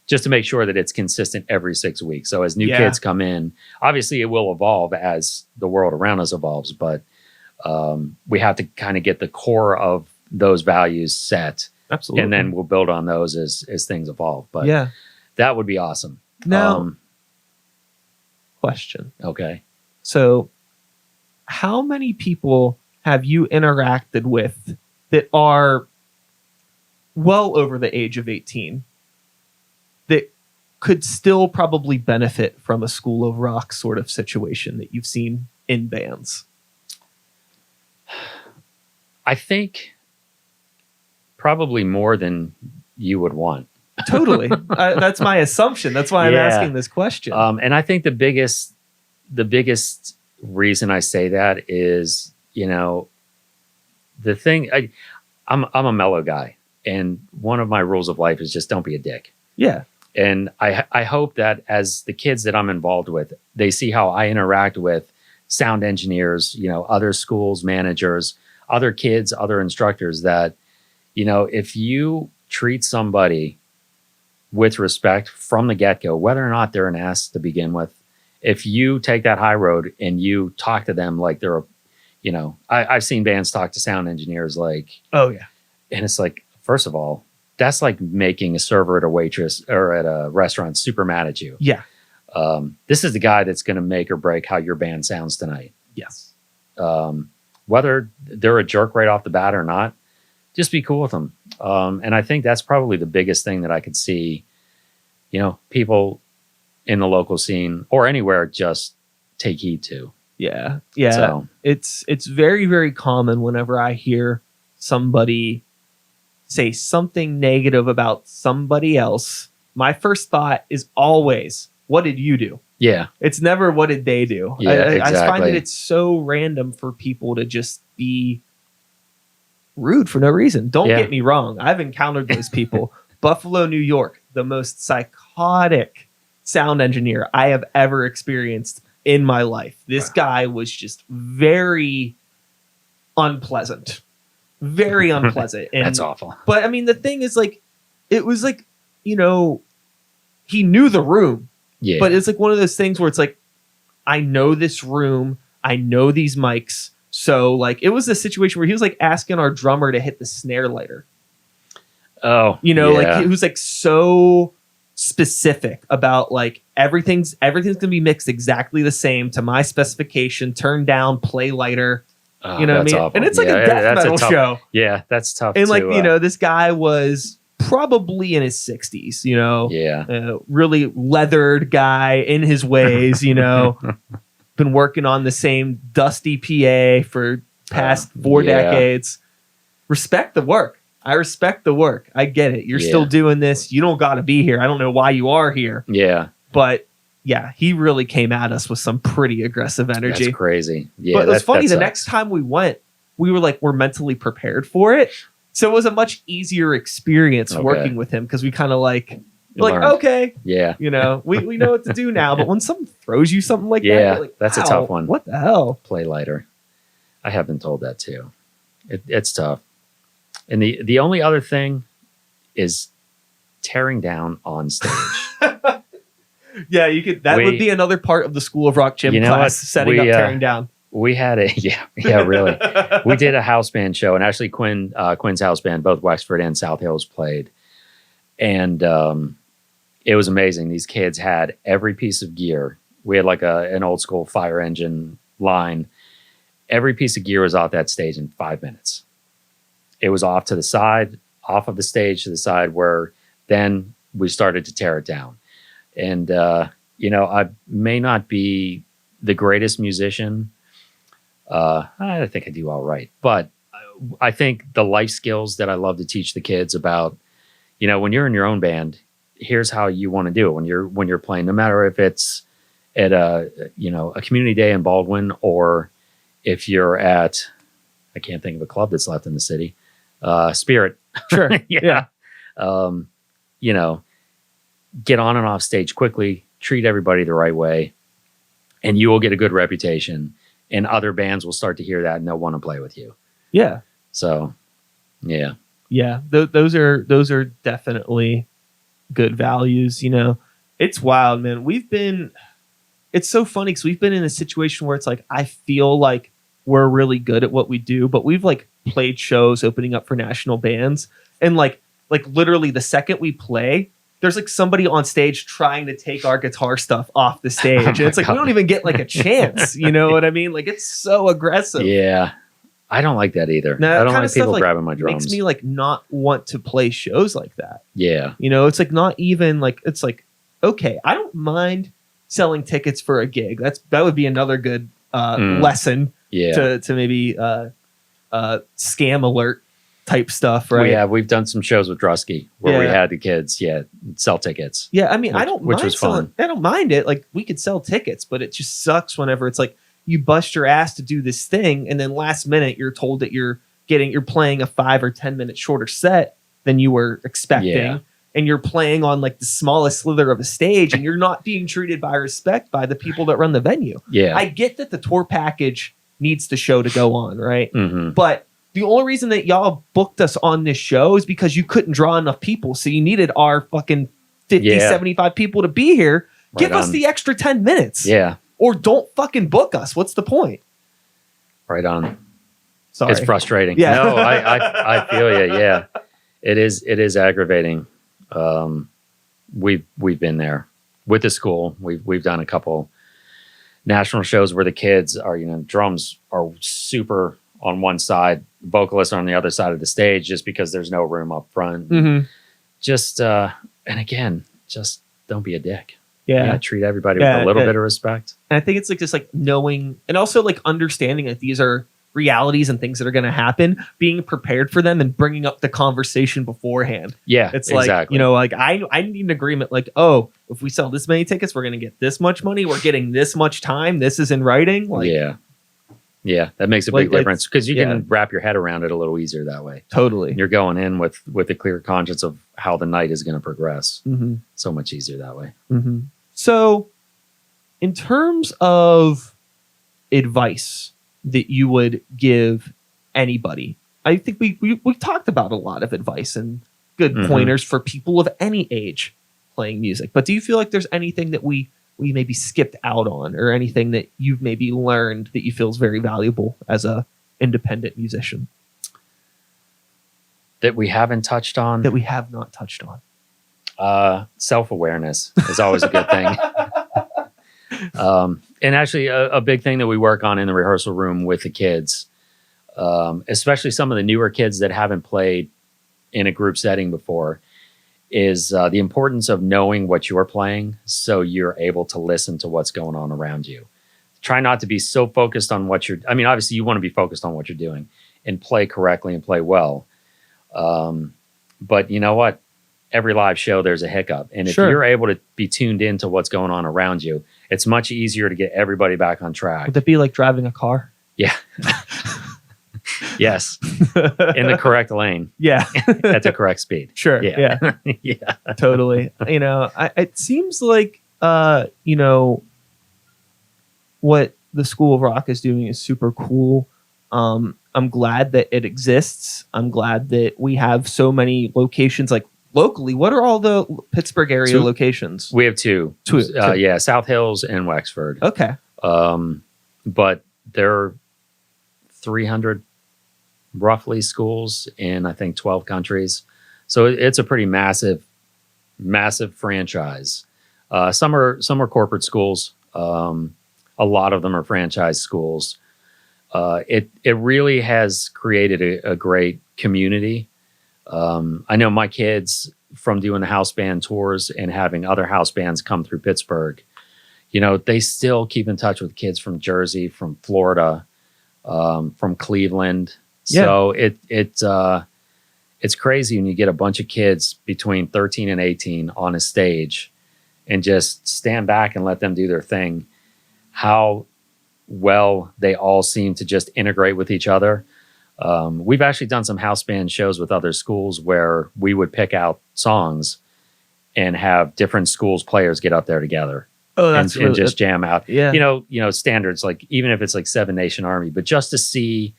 just to make sure that it's consistent every 6 weeks. So as new kids come in, obviously it will evolve as the world around us evolves, but we have to kind of get the core of those values set. Absolutely. And then we'll build on those as things evolve. But that would be awesome. Now, question. Okay. So how many people have you interacted with that are well over the age of 18 that could still probably benefit from a School of Rock sort of situation that you've seen in bands? I think probably more than you would want. Totally. That's my assumption. That's why I'm asking this question. And I think the biggest reason I say that is, the thing, I'm a mellow guy, and one of my rules of life is just don't be a dick. Yeah. And I hope that as the kids that I'm involved with, they see how I interact with sound engineers, other schools, managers, other kids, other instructors, that, if you treat somebody with respect from the get-go, whether or not they're an ass to begin with, if you take that high road and you talk to them like they're I've seen bands talk to sound engineers like, oh yeah. And it's like, first of all, that's like making a server at a waitress or at a restaurant super mad at you. Yeah. This is the guy that's going to make or break how your band sounds tonight. Yes. Whether they're a jerk right off the bat or not, just be cool with them. And I think that's probably the biggest thing that I could see, people in the local scene or anywhere just take heed to. Yeah. Yeah. So, it's very, very common whenever I hear somebody say something negative about somebody else. My first thought is always, what did you do? Yeah. It's never, what did they do? Yeah, I just find exactly. that it's so random for people to just be rude for no reason. Don't get me wrong. I've encountered those people. Buffalo, New York, the most psychotic sound engineer I have ever experienced in my life. This guy was just very unpleasant. Very unpleasant. And, that's awful. But I mean, the thing is, like, it was like, he knew the room. Yeah. But it's like one of those things where it's like, I know this room. I know these mics. So, like, it was a situation where he was like asking our drummer to hit the snare lighter. Oh, like, it was like so specific about like everything's gonna be mixed exactly the same to my specification, turn down, play lighter. Oh, you know what I mean? Awful. And it's like a death metal show. Yeah, that's tough. And like, this guy was probably in his 60s, really leathered guy in his ways, been working on the same dusty PA for past 4 decades. Respect the work. I respect the work. I get it. You're still doing this. You don't got to be here. I don't know why you are here. Yeah. But yeah, he really came at us with some pretty aggressive energy. That's crazy. Yeah. But it was funny. The next time we went, we were like, we're mentally prepared for it. So it was a much easier experience working with him because we kind of like, okay, we know what to do now. But when someone throws you something like that, you're like, that's a tough one. What the hell? Play lighter. I have been told that too. It's tough. And the only other thing is tearing down on stage. Yeah, you could. That would be another part of the School of Rock gym class, setting up tearing down. We had really. We did a house band show, and actually Quinn's house band, both Wexford and South Hills, played. And it was amazing. These kids had every piece of gear. We had like an old school fire engine line. Every piece of gear was off that stage in 5 minutes. It was off to the side, off of the stage to the side, where then we started to tear it down. And, I may not be the greatest musician. I think I do all right. But I think the life skills that I love to teach the kids about, when you're in your own band, here's how you want to do it when you're playing, no matter if it's at a community day in Baldwin, or if you're at, I can't think of a club that's left in the city, Spirit. Sure. Yeah. Get on and off stage quickly, treat everybody the right way, and you will get a good reputation, and other bands will start to hear that and they'll want to play with you. Yeah. So, yeah. Yeah. Those are definitely good values. It's wild, man. It's so funny because we've been in a situation where it's like, I feel like we're really good at what we do, but we've like played shows opening up for national bands, and like literally the second we play, there's like somebody on stage trying to take our guitar stuff off the stage. And it's like, we don't even get like a chance. You know what I mean? Like, it's so aggressive. Yeah. I don't like that either. Now, I don't like people grabbing my drums. Makes me like not want to play shows like that. Yeah. It's like not even like, it's like, okay, I don't mind selling tickets for a gig. That would be another good lesson to maybe scam alert type stuff, right? We've done some shows with Drusky where we had the kids sell tickets. Yeah, I mean, which was fun. I don't mind it. Like, we could sell tickets, but it just sucks whenever it's like you bust your ass to do this thing, and then last minute you're told that you're playing a 5 or 10 minute shorter set than you were expecting, and you're playing on like the smallest slither of a stage, and you're not being treated by respect by the people that run the venue. Yeah, I get that the tour package needs the show to go on, right? Mm-hmm. But the only reason that y'all booked us on this show is because you couldn't draw enough people. So you needed our fucking 50, 75 people to be here. Right. Give us the extra 10 minutes. Yeah. Or don't fucking book us. What's the point? Right on. Sorry. It's frustrating. Yeah. No, I feel you. Yeah. It is aggravating. We've been there with the school. We've done a couple national shows where the kids are, drums are super on one side, vocalists on the other side of the stage, just because there's no room up front. Mm-hmm. Just and again, just don't be a dick. Yeah. Treat everybody with a little bit of respect. And I think it's like just like knowing, and also like understanding that these are realities and things that are going to happen, being prepared for them and bringing up the conversation beforehand. Yeah, it's like, exactly. Like I need an agreement, like, oh, if we sell this many tickets, we're going to get this much money. We're getting this much time. This is in writing. Like, yeah, that makes a big difference, because you can wrap your head around it a little easier that way. Totally. You're going in with a clear conscience of how the night is going to progress. Mm-hmm. So much easier that way. Mm-hmm. So in terms of advice that you would give anybody, I think we talked about a lot of advice and good pointers for people of any age playing music. But do you feel like there's anything that we maybe skipped out on, or anything that you've maybe learned that you feel is very valuable as a independent musician? That we haven't touched on? That we have not touched on. Self-awareness is always a good thing. And actually a big thing that we work on in the rehearsal room with the kids, especially some of the newer kids that haven't played in a group setting before, is the importance of knowing what you're playing, so you're able to listen to what's going on around you. Try not to be so focused on obviously you want to be focused on what you're doing and play correctly and play well. But you know what? Every live show, there's a hiccup. And if you're able to be tuned into what's going on around you, it's much easier to get everybody back on track. Would that be like driving a car? Yeah. Yes. In the correct lane. Yeah. At the correct speed. Sure. Yeah. Yeah. Totally. It seems like, what the School of Rock is doing is super cool. I'm glad that it exists. I'm glad that we have so many locations, like locally. What are all the Pittsburgh area locations? We have two. Yeah, South Hills and Wexford. Okay. But there are 300 roughly schools in, I think, 12 countries. So it's a pretty massive massive franchise. Some are corporate schools. A lot of them are franchise schools. It really has created a great community. I know my kids, from doing the house band tours and having other house bands come through Pittsburgh, they still keep in touch with kids from Jersey, from Florida, from Cleveland. Yeah. So it's crazy when you get a bunch of kids between 13 and 18 on a stage and just stand back and let them do their thing, how well they all seem to just integrate with each other. We've actually done some house band shows with other schools where we would pick out songs and have different schools players get up there together. Oh, that's and just jam out. Yeah. Standards, like even if it's like Seven Nation Army, but just to see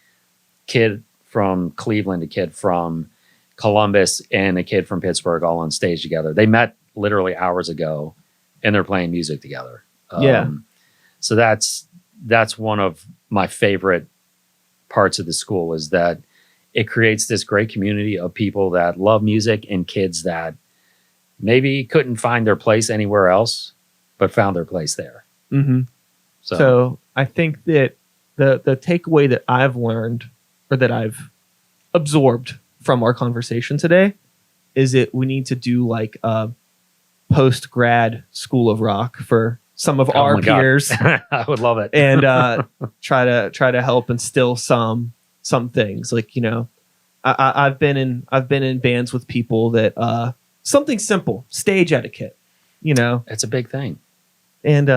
kid from Cleveland, a kid from Columbus, and a kid from Pittsburgh all on stage together. They met literally hours ago and they're playing music together. So that's one of my favorite parts of the school, is that it creates this great community of people that love music and kids that maybe couldn't find their place anywhere else, but found their place there. Mm-hmm. So I think that the takeaway that I've learned, or that I've absorbed from our conversation today, is that we need to do like a post-grad School of Rock for some of our peers. I would love it. And try to help instill some things. Like, I've been in bands with people that something simple, stage etiquette, It's a big thing. And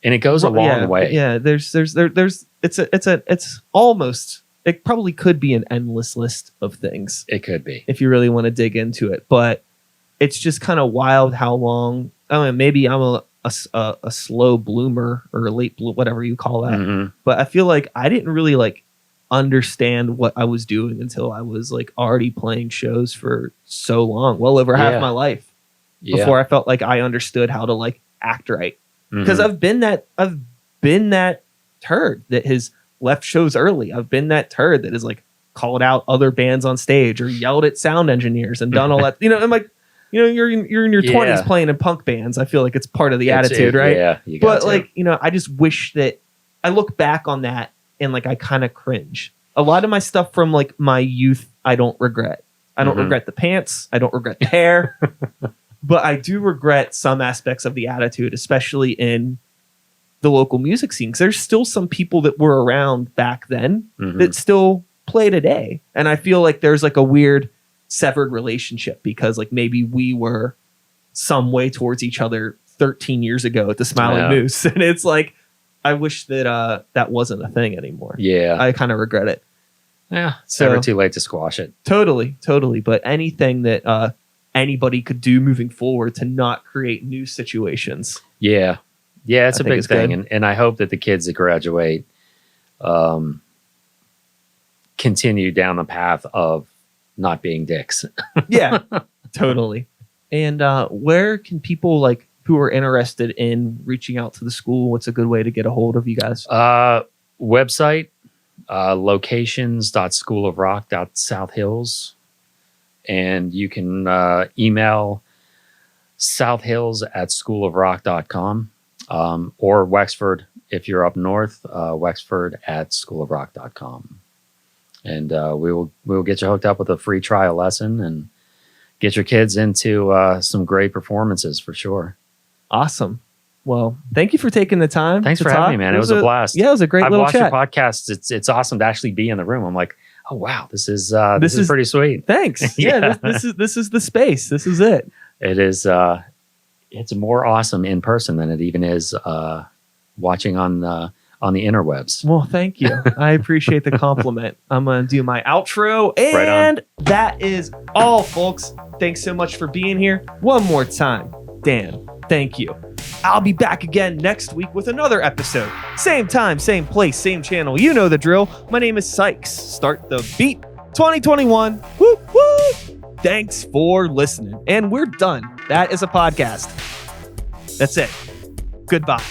it goes a long way. Yeah, it's almost, it probably could be an endless list of things. It could be, if you really want to dig into it. But it's just kind of wild how long. I mean, maybe I'm a slow bloomer or a late whatever you call that. Mm-hmm. But I feel like I didn't really like understand what I was doing until I was like already playing shows for so long, well over half my life, before I felt like I understood how to like act right. Because I've been that turd that has left shows early. I've been that turd that has like called out other bands on stage or yelled at sound engineers and done all that. I'm like, you're in your 20s playing in punk bands. I feel like it's part of the attitude, right? Yeah. But like, I just wish that I look back on that and like I kind of cringe. A lot of my stuff from like my youth, I don't regret. I don't regret the pants. I don't regret the hair. But I do regret some aspects of the attitude, especially in the local music scene. Because there's still some people that were around back then that still play today. And I feel like there's like a weird severed relationship because like maybe we were some way towards each other 13 years ago at the Smiling Moose. And it's like, I wish that that wasn't a thing anymore. Yeah. I kind of regret it. Yeah. It's never too late to squash it. Totally. But anything that anybody could do moving forward to not create new situations. Yeah, it's a big thing. And I hope that the kids that graduate continue down the path of not being dicks. Yeah, totally. And where can people like who are interested in reaching out to the school, what's a good way to get a hold of you guys? Website, locations.schoolofrock.southhills. And you can email southhills@schoolofrock.com or Wexford if you're up north, wexford@schoolofrock.com. And we will get you hooked up with a free trial lesson and get your kids into some great performances for sure. Awesome. Well, thank you for taking the time. Thanks for having me, man. It was a blast. Yeah, it was a great little chat. I've watched your podcast. It's awesome to actually be in the room. I'm like, oh wow, this is pretty sweet. Thanks. Yeah, this is the space. This is it. It is. It's more awesome in person than it even is watching on the interwebs. Well, thank you. I appreciate the compliment. I'm gonna do my outro, and that is all, folks. Thanks so much for being here. One more time, Dan. Thank you. I'll be back again next week with another episode. Same time, same place, same channel. You know the drill. My name is Sykes. Start the beat 2021. Woo, woo. Thanks for listening. And we're done. That is a podcast. That's it. Goodbye.